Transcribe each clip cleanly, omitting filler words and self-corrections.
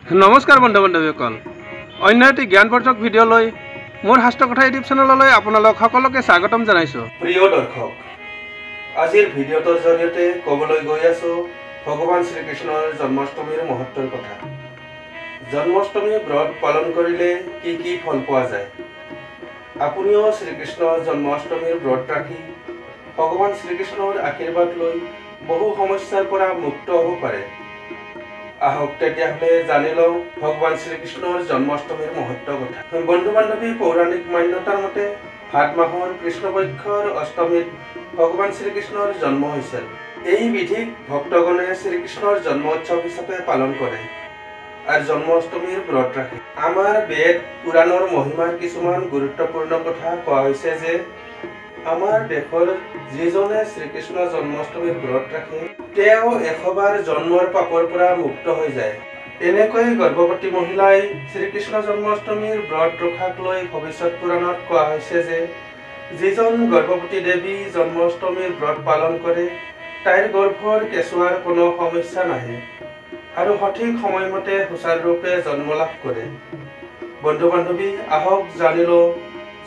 নমস্কাৰ বন্ধু বান্ধৱীসকল, অন্য এটি জ্ঞানবৰ্ধক ভিডিঅ'লৈ মোৰ হাস্তকথা ইউটিউব চেনেললৈ আপোনালোক সকলোকে স্বাগতম জনাইছোঁ। প্ৰিয় দৰ্শক, আজিৰ ভিডিঅ'টোৰ জৰিয়তে ক'বলৈ গৈ আছোঁ ভগৱান শ্ৰীকৃষ্ণৰ জন্মাষ্টমীৰ মহত্বৰ কথা। জন্মাষ্টমী ব্ৰত পালন কৰিলে কি কি ফল পোৱা যায়? আপুনিও শ্ৰীকৃষ্ণৰ জন্মাষ্টমীৰ ব্ৰত ৰাখি ভগৱান শ্ৰীকৃষ্ণৰ আশীৰ্বাদ লৈ বহু সমস্যাৰ পৰা মুক্ত হ'ব পাৰে। আহক তেতিয়াহ'লে জানি লওঁ ভগৱান শ্ৰীকৃষ্ণৰ জন্মাষ্টমীৰ মহত্বৰ কথা। বন্ধু বান্ধৱী, পৌৰাণিক মান্যতাৰ মতে ভাদ মাহৰ কৃষ্ণপক্ষৰ অষ্টমীত ভগৱান শ্ৰীকৃষ্ণৰ জন্ম হৈছিল। এই বিধিক ভক্তগণে শ্ৰীকৃষ্ণৰ জন্ম উৎসৱ হিচাপে পালন কৰে আৰু জন্মাষ্টমীৰ ব্ৰত ৰাখে। আমাৰ বেদ পুৰাণৰ মহিমাৰ কিছুমান গুৰুত্বপূৰ্ণ কথা কোৱা হৈছে যে আমাৰ দেশৰ যিজনে শ্ৰীকৃষ্ণ জন্মাষ্টমীৰ ব্ৰত ৰাখে তেওঁ 100 বাৰ জন্মৰ পাপৰ পৰা মুক্ত হৈ যায়। এনেকৈ গৰ্ভৱতী মহিলাই শ্ৰীকৃষ্ণ জন্মাষ্টমীৰ ব্ৰত ৰখাক লৈ ভৱিষ্যত পুৰাণত কোৱা হৈছে যে যিজন গৰ্ভৱতী দেৱী জন্মাষ্টমীৰ ব্ৰত পালন কৰে তাইৰ গৰ্ভৰ কেঁচুৱাৰ কোনো সমস্যা নাহে আৰু সঠিক সময়মতে সুচাৰুৰূপে জন্ম লাভ কৰে। বন্ধু বান্ধৱী, আহক জানি লওঁ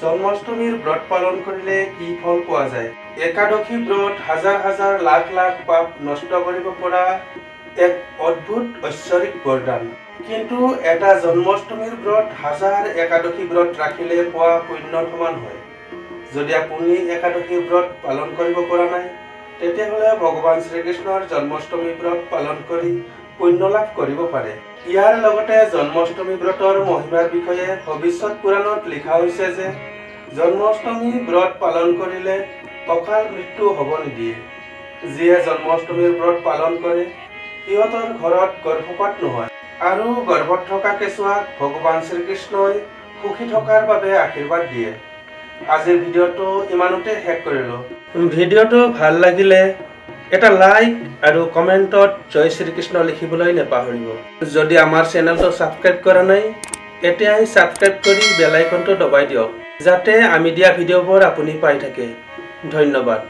জন্মাষ্টমীৰ ব্ৰত পালন কৰিলে কি ফল পোৱা যায়। একাদশী ব্ৰত হাজাৰ হাজাৰ লাখ লাখ পাপ নষ্ট কৰিব পৰা এক অদ্ভুত ঐশ্বৰিক বৰদান। কিন্তু এটা জন্মাষ্টমীৰ ব্ৰত হাজাৰ একাদশী ব্ৰত ৰাখিলে পোৱা পুণ্যৰ সমান হয়। যদি আপুনি একাদশী ব্ৰত পালন কৰিব পৰা নাই তেতিয়াহ'লে ভগৱান শ্ৰীকৃষ্ণৰ জন্মাষ্টমী ব্ৰত পালন কৰি পুণ্য লাভ কৰিব পাৰে। ইয়াৰ লগতে জন্মাষ্টমী ব্ৰতৰ মহিমাৰ বিষয়ে ভৱিষ্যত পুৰাণত লিখা হৈছে যে জন্মাষ্টমী ব্ৰত পালন কৰিলে অকাল মৃত্যু হ'ব নিদিয়ে। যিয়ে জন্মাষ্টমীৰ ব্ৰত পালন কৰে সিহঁতৰ ঘৰত গৰ্ভপাত নহয় আৰু গৰ্ভত থকা কেঁচুৱাক ভগৱান শ্ৰীকৃষ্ণই সুখী থকাৰ বাবে আশীৰ্বাদ দিয়ে। আজিৰ ভিডিঅ'টো ইমানতে শেষ কৰিলোঁ। ভিডিঅ'টো ভাল লাগিলে এটা লাইক আৰু কমেণ্টত জয় শ্ৰীকৃষ্ণ লিখিবলৈ নাপাহৰিব। যদি আমাৰ চেনেলটো ছাবস্ক্ৰাইব কৰা নাই এতিয়াই ছাবস্ক্ৰাইব কৰি বেল আইকনটো দবাই দিয়ক যাতে আমি দিয়া ভিডিঅ'বোৰ আপুনি পাই থাকে। ধন্যবাদ।